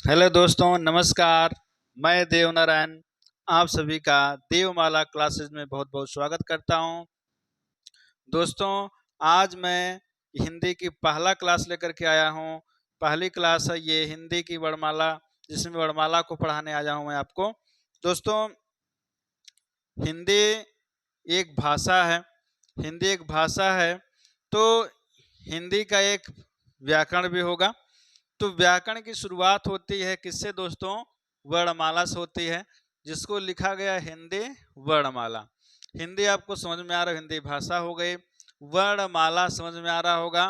Hello दोस्तों, नमस्कार। मैं देवनारायण आप सभी का देवमाला क्लासेस में बहुत बहुत स्वागत करता हूं। दोस्तों, आज मैं हिंदी की पहला क्लास लेकर के आया हूं। पहली क्लास है ये हिंदी की वर्णमाला, जिसमें वर्णमाला को पढ़ाने आया हूं मैं आपको। दोस्तों, हिंदी एक भाषा है। हिंदी एक भाषा है तो हिंदी का एक व्याकरण भी होगा। तो व्याकरण की शुरुआत होती है किससे दोस्तों? वर्णमाला से होती है, जिसको लिखा गया हिंदी वर्णमाला। हिंदी आपको समझ में आ रहा है, हिंदी भाषा हो गई। वर्णमाला समझ में आ रहा होगा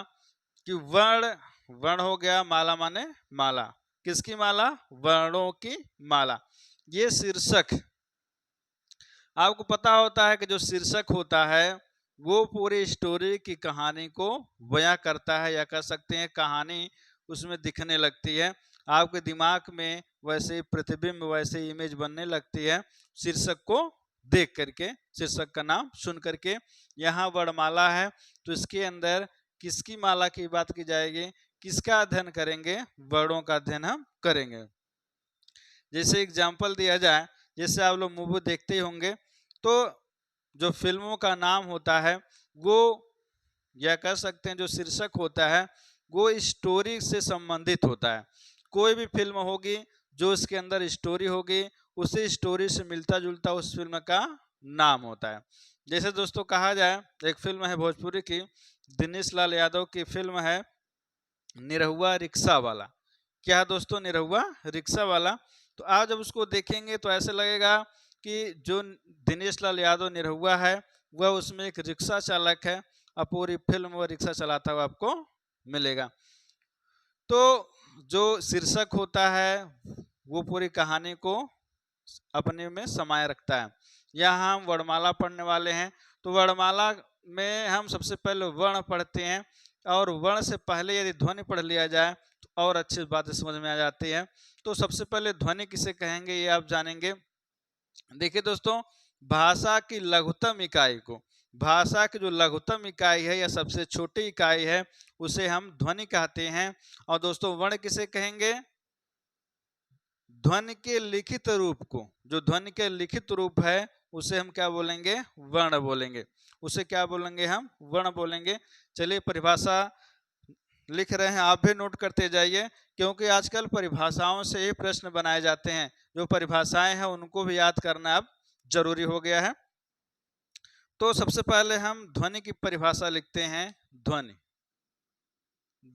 कि वर्ण वर्ण हो गया, माला माने माला। किसकी माला? वर्णों की माला। ये शीर्षक, आपको पता होता है कि जो शीर्षक होता है वो पूरी स्टोरी की कहानी को बयां करता है, या कह सकते हैं कहानी उसमें दिखने लगती है। आपके दिमाग में वैसे प्रतिबिंब, वैसे इमेज बनने लगती है शीर्षक को देख करके, शीर्षक का नाम सुन करके। यहाँ वर्णमाला है तो इसके अंदर किसकी माला की बात की जाएगी? किसका अध्ययन करेंगे? वर्णों का अध्ययन हम करेंगे। जैसे एग्जाम्पल दिया जाए, जैसे आप लोग मूवी देखते ही होंगे, तो जो फिल्मों का नाम होता है वो, या कह सकते हैं जो शीर्षक होता है वो स्टोरी से संबंधित होता है। कोई भी फिल्म होगी जो इसके अंदर स्टोरी होगी, उसी स्टोरी से मिलता जुलता उस फिल्म का नाम होता है। जैसे दोस्तों कहा जाए, एक फिल्म है भोजपुरी की, दिनेश लाल यादव की फिल्म है निरहुआ रिक्शा वाला। क्या है दोस्तों? निरहुआ रिक्शा वाला। तो आज जब उसको देखेंगे तो ऐसे लगेगा कि जो दिनेश लाल यादव निरहुआ है वह उसमें एक रिक्शा चालक है, और पूरी फिल्म वह रिक्शा चलाता हुआ आपको मिलेगा। तो जो शीर्षक होता है वो पूरी कहानी को अपने में समाये रखता है। यहाँ हम वर्णमाला पढ़ने वाले हैं। तो वर्णमाला में हम सबसे पहले वर्ण पढ़ते हैं, और वर्ण से पहले यदि ध्वनि पढ़ लिया जाए तो और अच्छी बातें समझ में आ जाती है। तो सबसे पहले ध्वनि किसे कहेंगे ये आप जानेंगे। देखिए दोस्तों, भाषा की लघुत्तम इकाई को, भाषा की जो लघुत्तम इकाई है या सबसे छोटी इकाई है, उसे हम ध्वनि कहते हैं। और दोस्तों वर्ण किसे कहेंगे? ध्वनि के लिखित रूप को, जो ध्वनि के लिखित रूप है उसे हम क्या बोलेंगे? वर्ण बोलेंगे। उसे क्या बोलेंगे? हम वर्ण बोलेंगे। चलिए परिभाषा लिख रहे हैं, आप भी नोट करते जाइए, क्योंकि आजकल परिभाषाओं से ही प्रश्न बनाए जाते हैं। जो परिभाषाएं हैं उनको भी याद करना अब जरूरी हो गया है। तो सबसे पहले हम ध्वनि की परिभाषा लिखते हैं। ध्वनि,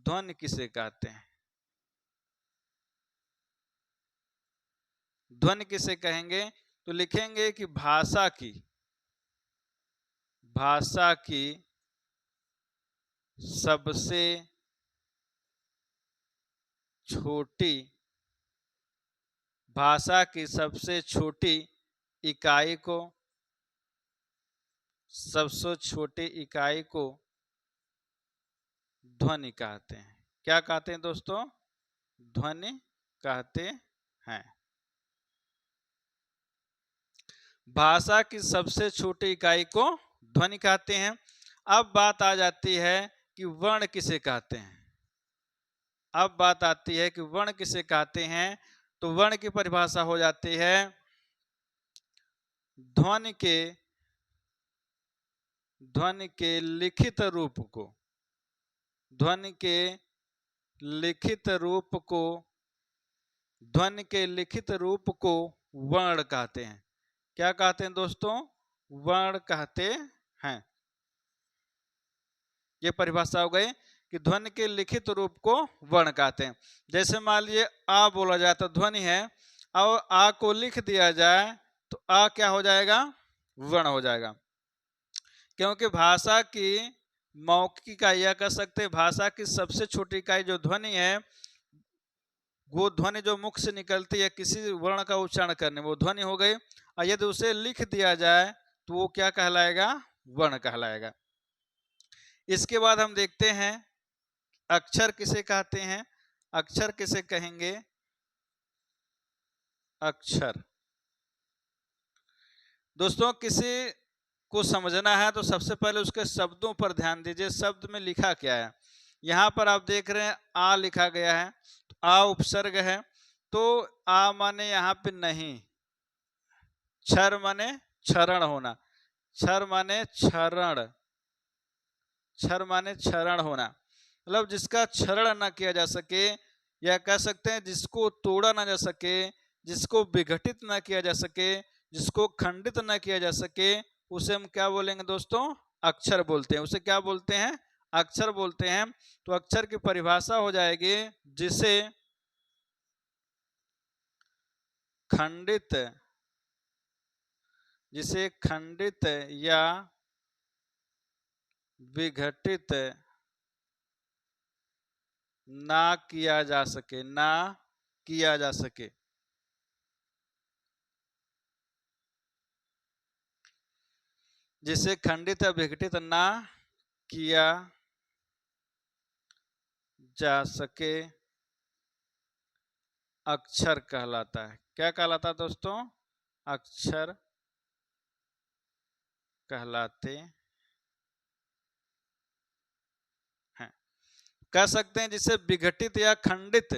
ध्वनि किसे कहते हैं? ध्वनि किसे कहेंगे? तो लिखेंगे कि भाषा की, भाषा की सबसे छोटी, भाषा की सबसे छोटी इकाई को, सबसे छोटी इकाई को ध्वनि कहते हैं। क्या कहते हैं दोस्तों? ध्वनि कहते हैं। भाषा की सबसे छोटी इकाई को ध्वनि कहते हैं। अब बात आ जाती है कि वर्ण किसे कहते हैं। अब बात आती है कि वर्ण किसे कहते हैं। तो वर्ण की परिभाषा हो जाती है ध्वनि के, ध्वनि के लिखित रूप को, ध्वनि के लिखित रूप को, ध्वनि के लिखित रूप को वर्ण कहते हैं। क्या कहते हैं दोस्तों? वर्ण कहते हैं। ये परिभाषा हो गई कि ध्वनि के लिखित रूप को वर्ण कहते हैं। जैसे मान लीजिए आ बोला जाए तो ध्वनि है, और आ को लिख दिया जाए तो आ क्या हो जाएगा? वर्ण हो जाएगा। क्योंकि भाषा की मौखिक इकाई, या कह सकते हैं भाषा की सबसे छोटी इकाई जो ध्वनि है, वो ध्वनि जो मुख से निकलती है किसी वर्ण का उच्चारण करने, वो ध्वनि हो गई। और यदि उसे लिख दिया जाए तो वो क्या कहलाएगा? वर्ण कहलाएगा। इसके बाद हम देखते हैं अक्षर किसे कहते हैं। अक्षर किसे कहेंगे? अक्षर, दोस्तों किसी को समझना है तो सबसे पहले उसके शब्दों पर ध्यान दीजिए। शब्द में लिखा क्या है? यहाँ पर आप देख रहे हैं आ लिखा गया है, तो आ उपसर्ग है। तो आ माने यहाँ पे नहीं, क्षर माने क्षरण होना, क्षर माने क्षरण, क्षर माने क्षरण होना, मतलब जिसका क्षरण ना किया जा सके, या कह सकते हैं जिसको तोड़ा ना जा सके, जिसको विघटित ना किया जा सके, जिसको खंडित ना किया जा सके, उसे हम क्या बोलेंगे दोस्तों? अक्षर बोलते हैं। उसे क्या बोलते हैं? अक्षर बोलते हैं। तो अक्षर की परिभाषा हो जाएगी जिसे खंडित, जिसे खंडित या विघटित ना किया जा सके, ना किया जा सके। जिसे खंडित या विघटित ना किया जा सके अक्षर कहलाता है। क्या कहलाता है दोस्तों? अक्षर कहलाते हैं। कह सकते हैं जिसे विघटित या खंडित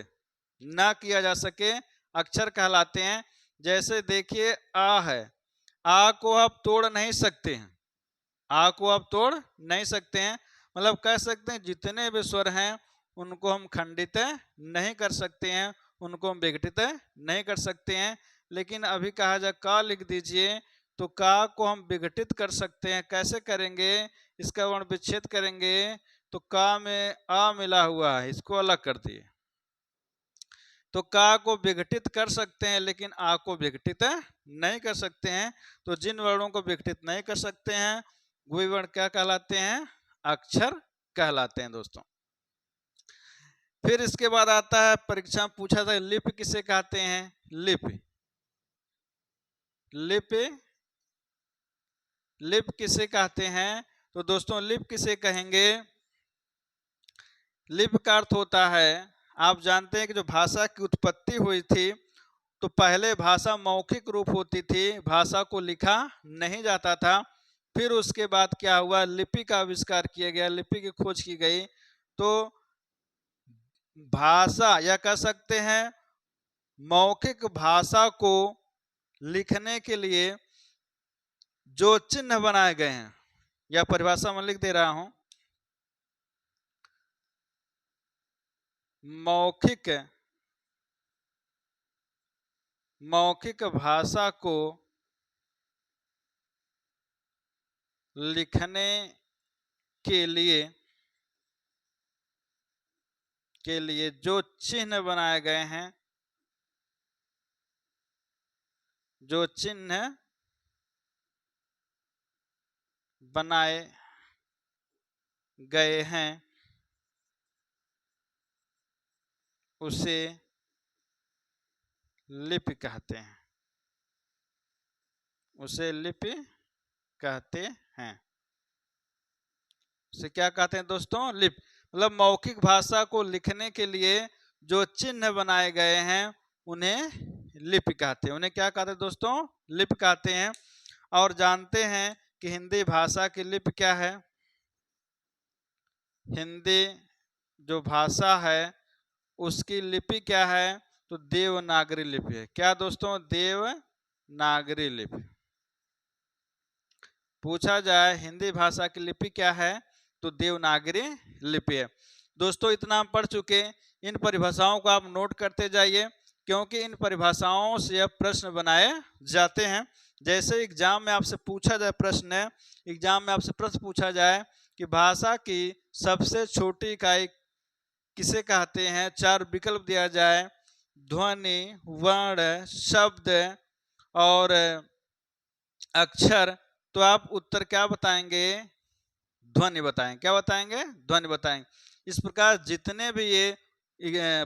ना किया जा सके अक्षर कहलाते हैं। जैसे देखिए आ है, आ को आप तोड़ नहीं सकते हैं, आ को आप तोड़ नहीं सकते हैं, मतलब कह सकते हैं जितने भी स्वर हैं उनको हम खंडित नहीं कर सकते हैं, उनको हम विघटित नहीं कर सकते हैं। लेकिन अभी कहा जाए का लिख दीजिए, तो का को हम विघटित कर सकते हैं। कैसे करेंगे? इसका वर्ण विच्छेद करेंगे, तो का में आ मिला हुआ है, इसको अलग कर दिए, तो का को विघटित कर सकते हैं लेकिन आ को विघटित नहीं कर सकते हैं। तो जिन वर्णों को विघटित नहीं कर सकते हैं वे वर्ण क्या कहलाते हैं? अक्षर कहलाते हैं दोस्तों। फिर इसके बाद आता है, परीक्षा में पूछा था, लिपि किसे कहते हैं? लिपि, लिप, लिप किसे कहते हैं? तो दोस्तों लिप किसे कहेंगे? लिप का अर्थ होता है, आप जानते हैं कि जो भाषा की उत्पत्ति हुई थी तो पहले भाषा मौखिक रूप होती थी, भाषा को लिखा नहीं जाता था। फिर उसके बाद क्या हुआ? लिपि का आविष्कार किया गया, लिपि की खोज की गई। तो भाषा या कह सकते हैं मौखिक भाषा को लिखने के लिए जो चिन्ह बनाए गए हैं, या परिभाषा में लिख दे रहा हूं, मौखिक, मौखिक भाषा को लिखने के लिए जो चिन्ह बनाए गए हैं, जो चिन्ह बनाए गए हैं उसे लिपि कहते हैं, उसे लिपि कहते हैं। उसे क्या कहते हैं दोस्तों? लिपि। मतलब मौखिक भाषा को लिखने के लिए जो चिन्ह बनाए गए हैं उन्हें लिपि कहते हैं। उन्हें क्या कहते हैं दोस्तों? लिपि कहते हैं। और जानते हैं कि हिंदी भाषा की लिपि क्या है? हिंदी जो भाषा है उसकी लिपि क्या है? तो देवनागरी लिपि है। क्या दोस्तों? देवनागरी लिपि। पूछा जाए हिंदी भाषा की लिपि क्या है, तो देवनागरी लिपि है। दोस्तों इतना हम पढ़ चुके, इन परिभाषाओं को आप नोट करते जाइए क्योंकि इन परिभाषाओं से अब प्रश्न बनाए जाते हैं। जैसे एग्जाम में आपसे पूछा जाए प्रश्न, एग्जाम में आपसे प्रश्न पूछा जाए कि भाषा की सबसे छोटी इकाई किसे कहते हैं, 4 विकल्प दिया जाए, ध्वनि, वर्ण, शब्द और अक्षर, तो आप उत्तर क्या बताएंगे? ध्वनि बताएंगे। क्या बताएंगे? ध्वनि बताएंगे। इस प्रकार जितने भी ये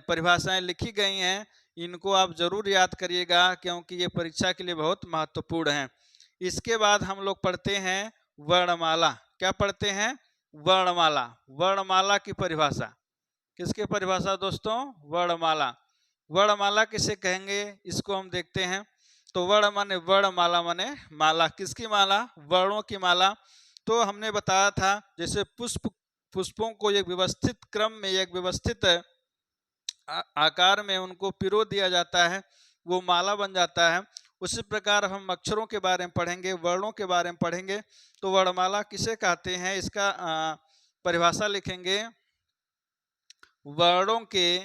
परिभाषाएं लिखी गई हैं इनको आप जरूर याद करिएगा क्योंकि ये परीक्षा के लिए बहुत महत्वपूर्ण है। इसके बाद हम लोग पढ़ते हैं वर्णमाला। क्या पढ़ते हैं? वर्णमाला। वर्णमाला की परिभाषा। किसकी परिभाषा दोस्तों? वर्णमाला। वर्णमाला किसे कहेंगे इसको हम देखते हैं। तो वर्ण माने वर्णमाला माने माला। किसकी माला? वर्णों की माला। तो हमने बताया था जैसे पुष्पों को एक व्यवस्थित क्रम में, एक व्यवस्थित आकार में उनको पिरो दिया जाता है, वो माला बन जाता है। उसी प्रकार हम अक्षरों के बारे में पढ़ेंगे, वर्णों के बारे में पढ़ेंगे। तो वर्णमाला किसे कहते हैं, इसका परिभाषा लिखेंगे। वर्णों के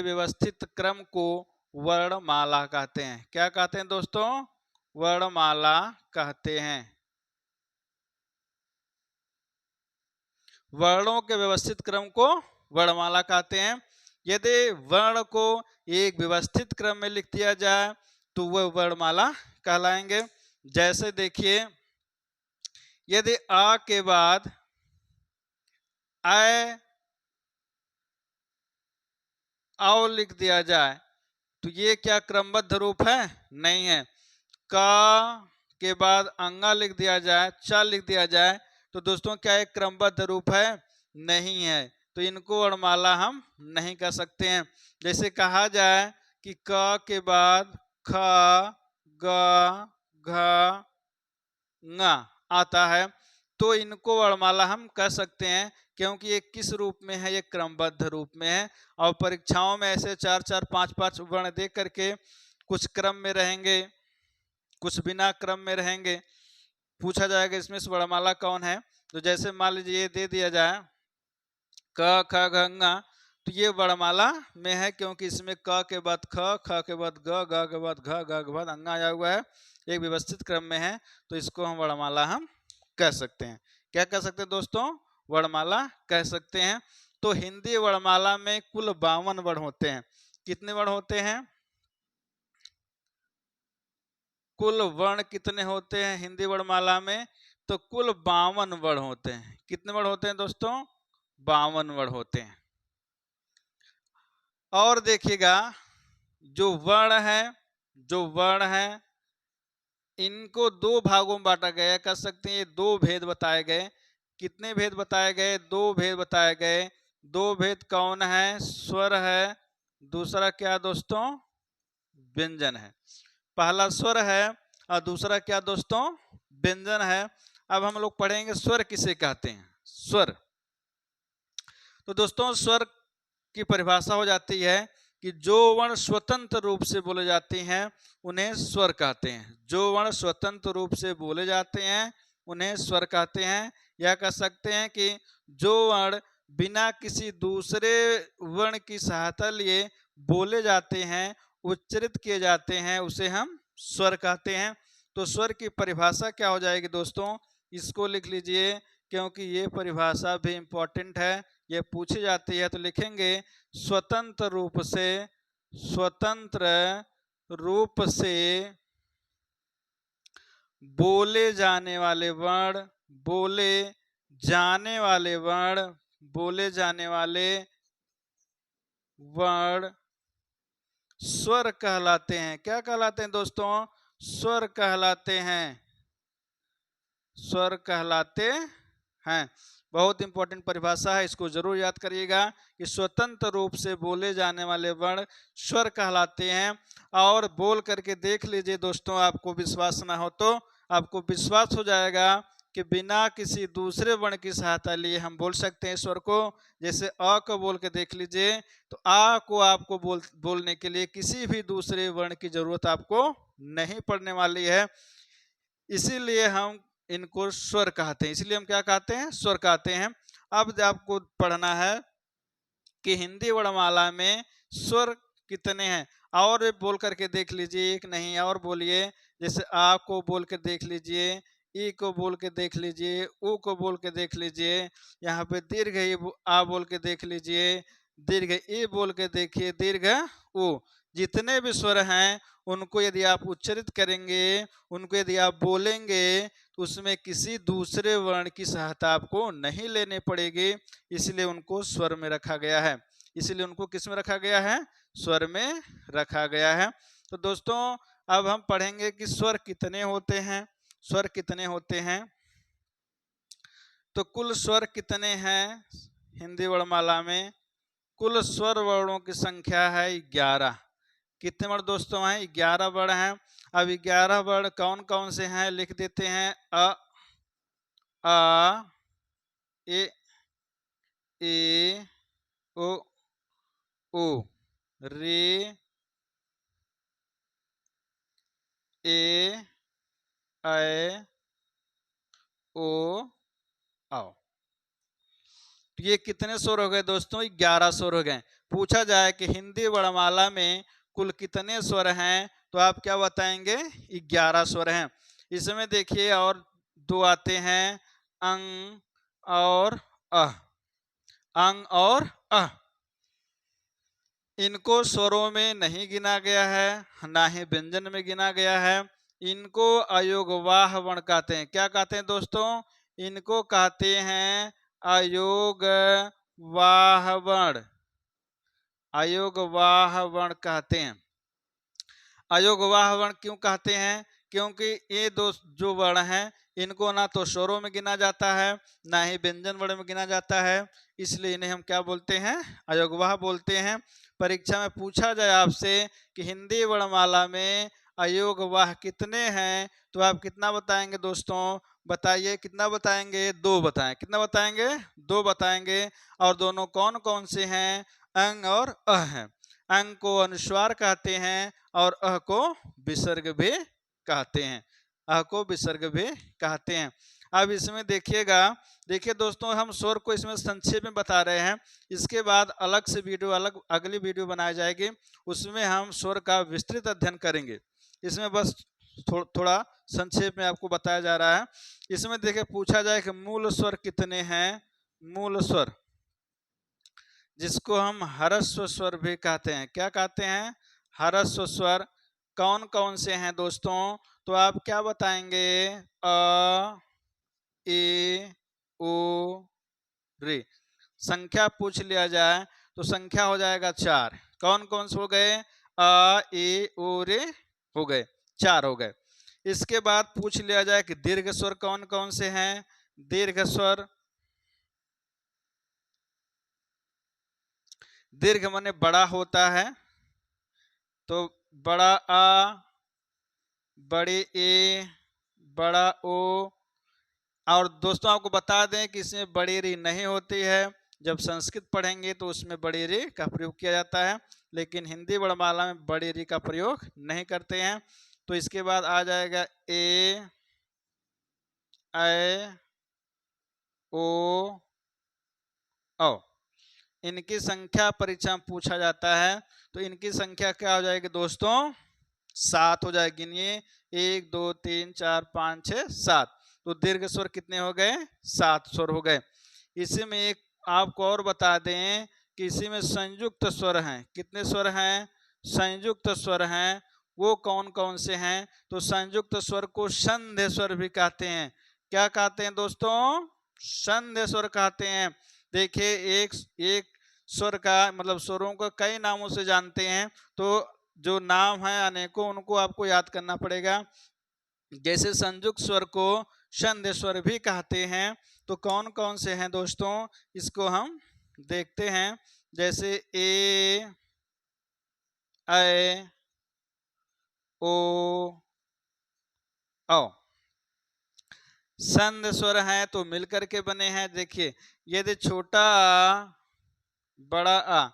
व्यवस्थित क्रम को वर्णमाला कहते हैं। क्या कहते हैं दोस्तों? वर्णमाला कहते हैं। वर्णों के व्यवस्थित क्रम को वर्णमाला कहते हैं। यदि वर्ण को एक व्यवस्थित क्रम में लिख दिया जाए तो वह वर्णमाला कहलाएंगे। जैसे देखिए, यदि आ के बाद ऐ आओ लिख दिया जाए तो ये क्या क्रमबद्ध रूप है? नहीं है। का के बाद अंगा लिख दिया जाए, चा लिख दिया जाए तो दोस्तों क्या एक क्रमबद्ध रूप है? नहीं है। तो इनको वर्णमाला हम नहीं कह सकते हैं। जैसे कहा जाए कि क के बाद ख, ग, घ, ङ आता है तो इनको वर्णमाला हम कह सकते हैं, क्योंकि ये किस रूप में है? ये क्रमबद्ध रूप में है। और परीक्षाओं में ऐसे 4-4, 5-5 वर्ण दे करके कुछ क्रम में रहेंगे, कुछ बिना क्रम में रहेंगे। पूछा जाएगा इसमें से वर्णमाला कौन है? तो जैसे मान लीजिए ये दे दिया जाए क, ख, घ, ङ, तो ये वर्णमाला में है, क्योंकि इसमें क के बाद ख के बाद ग के बाद घ के बाद अंगा आया हुआ है, एक व्यवस्थित क्रम में है। तो इसको हम वर्णमाला हम कह सकते हैं। क्या कह सकते हैं दोस्तों? वर्णमाला कह सकते हैं। तो हिंदी वर्णमाला में कुल 52 वर्ण होते हैं। कितने वर्ण होते हैं? कुल वर्ण कितने होते हैं हिंदी वर्णमाला में? तो कुल 52 वर्ण होते हैं। कितने वर्ण होते हैं दोस्तों? 52 वर्ण होते हैं। और देखिएगा, जो वर्ण है इनको 2 भागों में बांटा गया। कह सकते हैं ये 2 भेद बताए गए। कितने भेद बताए गए? 2 भेद बताए गए। 2 भेद कौन है? स्वर है, दूसरा क्या दोस्तों? व्यंजन है। पहला स्वर है और दूसरा क्या दोस्तों? व्यंजन है। अब हम लोग पढ़ेंगे स्वर किसे कहते हैं। स्वर, तो दोस्तों स्वर की परिभाषा हो जाती है कि जो वर्ण स्वतंत्र रूप से बोले जाते हैं उन्हें स्वर कहते हैं। जो वर्ण स्वतंत्र रूप से बोले जाते हैं उन्हें स्वर कहते हैं। या कह सकते हैं कि जो वर्ण बिना किसी दूसरे वर्ण की सहायता लिए बोले जाते हैं, उच्चारित किए जाते हैं, उसे हम स्वर कहते हैं। तो स्वर की परिभाषा क्या हो जाएगी दोस्तों? इसको लिख लीजिए, क्योंकि ये परिभाषा भी इम्पोर्टेंट है, ये पूछी जाती है। तो लिखेंगे स्वतंत्र रूप से बोले जाने वाले वर्ण स्वर कहलाते हैं। क्या कहलाते हैं दोस्तों? स्वर कहलाते हैं। बहुत इंपॉर्टेंट परिभाषा है, इसको जरूर याद करिएगा कि स्वतंत्र रूप से बोले जाने वाले वर्ण स्वर कहलाते हैं। और बोल करके देख लीजिए दोस्तों, आपको विश्वास ना हो तो आपको विश्वास हो जाएगा कि बिना किसी दूसरे वर्ण की सहायता लिए हम बोल सकते हैं स्वर को। जैसे अ को बोल के देख लीजिए, तो आ को आपको बोलने के लिए किसी भी दूसरे वर्ण की जरूरत आपको नहीं पड़ने वाली है। इसीलिए हम इनको स्वर कहते हैं। इसलिए हम क्या कहते हैं? स्वर कहते हैं। अब आपको पढ़ना है कि हिंदी वर्णमाला में स्वर कितने हैं। और बोल करके देख लीजिए, एक नहीं और बोलिए। जैसे आ को बोल के देख लीजिए, ई को बोल के देख लीजिए, ऊ को बोल के देख लीजिए, यहाँ पे दीर्घ आ बोल के देख लीजिए, दीर्घ ई बोल के देखिए, दीर्घ ऊ। जितने भी स्वर हैं उनको यदि आप उच्चारित करेंगे, उनको यदि आप बोलेंगे तो उसमें किसी दूसरे वर्ण की सहायता आपको नहीं लेनी पड़ेगी। इसलिए उनको स्वर में रखा गया है। इसलिए उनको किस में रखा गया है? स्वर में रखा गया है। तो दोस्तों अब हम पढ़ेंगे कि स्वर कितने होते हैं। स्वर कितने होते हैं? तो कुल स्वर कितने हैं हिंदी वर्णमाला में? कुल स्वर वर्णों की संख्या है 11। कितने वर्ण दोस्तों हैं? 11 वर्ण हैं। अब 11 वर्ण कौन कौन से हैं लिख देते हैं। आ ए ए ओ ओ, रे ए ऐ ओ आओ। तो ये कितने स्वर हो गए दोस्तों? 11 स्वर हो गए। पूछा जाए कि हिंदी वर्णमाला में कुल कितने स्वर हैं, तो आप क्या बताएंगे? 11 स्वर हैं। इसमें देखिए और दो आते हैं, अंग और अह। अंग और अह, इनको स्वरों में नहीं गिना गया है, ना ही व्यंजन में गिना गया है। इनको अयोगवाह वर्ण कहते हैं। क्या कहते हैं दोस्तों? इनको कहते हैं अयोगवाह वर्ण। अयोगवाह वर्ण कहते हैं। अयोगवाह वर्ण क्यों कहते हैं? क्योंकि ये दो जो वर्ण हैं इनको ना तो स्वरों में गिना जाता है, ना ही व्यंजन वर्ण में गिना जाता है, इसलिए इन्हें हम क्या बोलते हैं? अयोगवाह बोलते हैं। परीक्षा में पूछा जाए आपसे कि हिंदी वर्णमाला में अयोगवाह कितने हैं, तो आप कितना बताएंगे दोस्तों? बताइए, कितना बताएंगे? 2 बताएं। कितना बताएंगे? 2 बताएंगे। और दोनों कौन कौन से हैं? अंग और अह हैं। अंग को अनुस्वार कहते हैं और अह को विसर्ग भी कहते हैं। अह को विसर्ग भी कहते हैं। अब इसमें देखिएगा, देखिए दोस्तों, हम स्वर को इसमें संक्षेप में बता रहे हैं। इसके बाद अलग से वीडियो, अगली वीडियो बनाई जाएगी, उसमें हम स्वर का विस्तृत अध्ययन करेंगे। इसमें बस थोड़ा संक्षेप में आपको बताया जा रहा है। इसमें देखिए पूछा जाए कि मूल स्वर कितने हैं? मूल स्वर, जिसको हम ह्रस्व स्वर भी कहते हैं। क्या कहते हैं? ह्रस्व स्वर कौन कौन से हैं दोस्तों? तो आप क्या बताएंगे? अ ए ओ रे। संख्या पूछ लिया जाए तो संख्या हो जाएगा 4। कौन कौन से हो गए? अ ए ओ रे हो गए, 4 हो गए। इसके बाद पूछ लिया जाए कि दीर्घ स्वर कौन कौन से हैं? दीर्घ स्वर, दीर्घ माने बड़ा होता है, तो बड़ा आ, बड़े ए, बड़ा ओ। और दोस्तों आपको बता दें कि इसमें बड़ी री नहीं होती है। जब संस्कृत पढ़ेंगे तो उसमें बड़ी री का प्रयोग किया जाता है, लेकिन हिंदी वर्णमाला में बड़ी री का प्रयोग नहीं करते हैं। तो इसके बाद आ जाएगा ए ऐ ओ औ। इनकी संख्या परीक्षा में पूछा जाता है, तो इनकी संख्या क्या हो जाएगी दोस्तों? 7 हो जाएगी। गिनिए, 1 2 3 4 5 6 7। तो दीर्घ स्वर कितने हो गए? 7 स्वर हो गए। इसी में एक आपको और बता दें कि इसी में संयुक्त स्वर हैं। कितने स्वर हैं? संयुक्त स्वर हैं। वो कौन कौन से हैं? तो संयुक्त स्वर को संध्य स्वर भी कहते हैं। क्या कहते हैं दोस्तों? संध्य स्वर कहते हैं। देखिए, एक एक स्वर का मतलब स्वरों को कई नामों से जानते हैं, तो जो नाम है अनेकों, उनको आपको याद करना पड़ेगा। जैसे संयुक्त स्वर को संध्य स्वर भी कहते हैं, तो कौन कौन से हैं दोस्तों? इसको हम देखते हैं। जैसे ए ऐ ओ औ। संध्य स्वर हैं तो मिलकर के बने हैं। देखिए, यदि छोटा आ बड़ा आ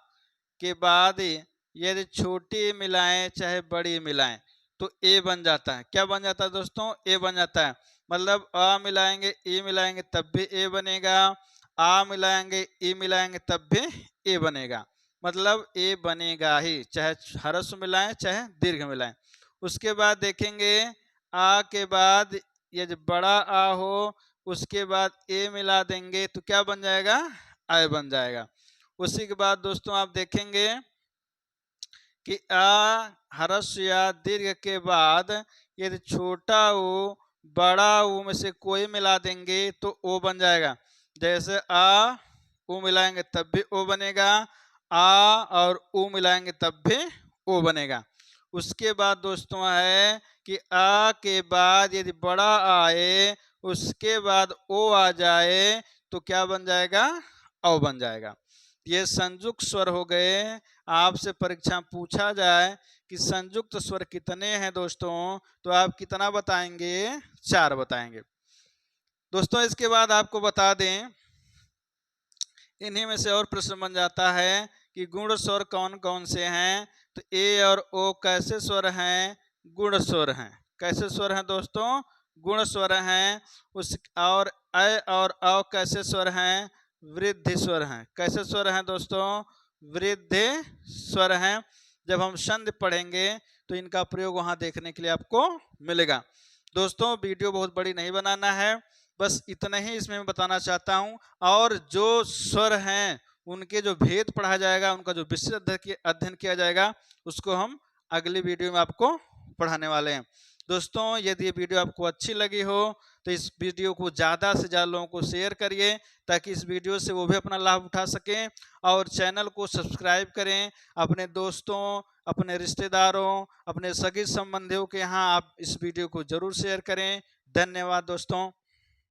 के बाद यदि छोटी मिलाएं चाहे बड़ी मिलाएं तो ए बन जाता है। क्या बन जाता है दोस्तों? ए बन जाता है। मतलब अ मिलाएंगे ए मिलाएंगे तब भी ए बनेगा, आ मिलाएंगे ए मिलाएंगे तब भी ए बनेगा। मतलब ए बनेगा ही, चाहे ह्रस्व मिलाएं चाहे दीर्घ मिलाएं। उसके बाद देखेंगे, आ के बाद यदि बड़ा आ हो, उसके बाद ए मिला देंगे तो क्या बन जाएगा? आय बन जाएगा। उसी के बाद दोस्तों आप देखेंगे कि आ ह्रस्व या दीर्घ के बाद यदि छोटा ऊ बड़ा ऊ में से कोई मिला देंगे तो ओ बन जाएगा। जैसे आ ऊ मिलाएंगे तब भी ओ बनेगा, आ और ऊ मिलाएंगे तब भी ओ बनेगा। उसके बाद दोस्तों है कि आ के बाद यदि बड़ा आए, उसके बाद ओ आ जाए तो क्या बन जाएगा? औ बन जाएगा। ये संयुक्त स्वर हो गए। आपसे परीक्षा पूछा जाए कि संयुक्त स्वर कितने हैं दोस्तों, तो आप कितना बताएंगे? 4 बताएंगे। दोस्तों इसके बाद आपको बता दें, इन्हीं में से और प्रश्न बन जाता है कि गुण स्वर कौन कौन से हैं। तो ए और ओ कैसे स्वर हैं? गुण स्वर हैं। कैसे स्वर हैं दोस्तों? गुण स्वर हैं। उस और अ और अ कैसे स्वर हैं? वृद्धि स्वर हैं। कैसे स्वर हैं दोस्तों? वृद्धि स्वर हैं। जब हम संधि पढ़ेंगे तो इनका प्रयोग वहां देखने के लिए आपको मिलेगा। दोस्तों वीडियो बहुत बड़ी नहीं बनाना है, बस इतना ही इसमें मैं बताना चाहता हूं। और जो स्वर हैं उनके जो भेद पढ़ा जाएगा, उनका जो विस्तृत अध्ययन किया जाएगा, उसको हम अगली वीडियो में आपको पढ़ाने वाले हैं। दोस्तों यदि ये वीडियो आपको अच्छी लगी हो तो इस वीडियो को ज़्यादा से ज़्यादा लोगों को शेयर करिए, ताकि इस वीडियो से वो भी अपना लाभ उठा सकें। और चैनल को सब्सक्राइब करें। अपने दोस्तों, अपने रिश्तेदारों, अपने सगे संबंधियों के यहाँ आप इस वीडियो को जरूर शेयर करें। धन्यवाद दोस्तों।